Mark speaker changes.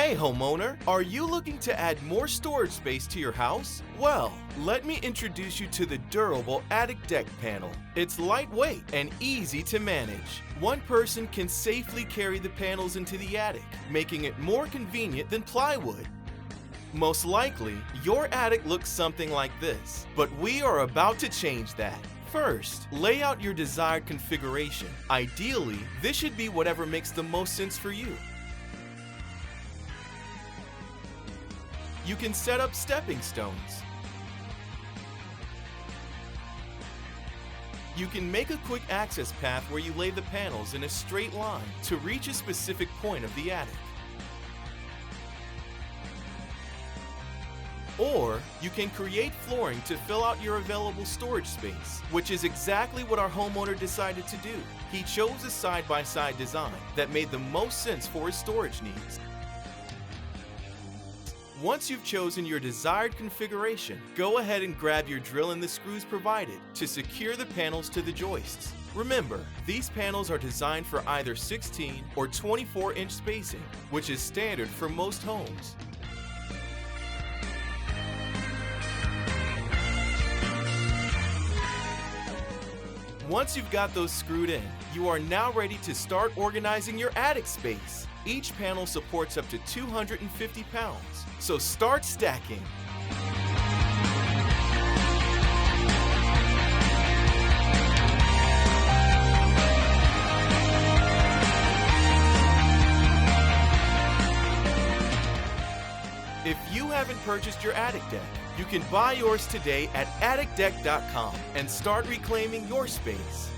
Speaker 1: Hey homeowner, are you looking to add more storage space to your house? Well, let me introduce you to the durable Attic Dek panel. It's lightweight and easy to manage. One person can safely carry the panels into the attic, making it more convenient than plywood. Most likely, your attic looks something like this, but we are about to change that. First, lay out your desired configuration. Ideally, this should be whatever makes the most sense for you. You can set up stepping stones. You can make a quick access path where you lay the panels in a straight line to reach a specific point of the attic. Or you can create flooring to fill out your available storage space, which is exactly what our homeowner decided to do. He chose a side-by-side design that made the most sense for his storage needs. Once you've chosen your desired configuration, go ahead and grab your drill and the screws provided to secure the panels to the joists. Remember, these panels are designed for either 16 or 24-inch spacing, which is standard for most homes. Once you've got those screwed in, you are now ready to start organizing your attic space. Each panel supports up to 250 pounds, so start stacking. If you haven't purchased your Attic Dek, you can buy yours today at atticdek.com and start reclaiming your space.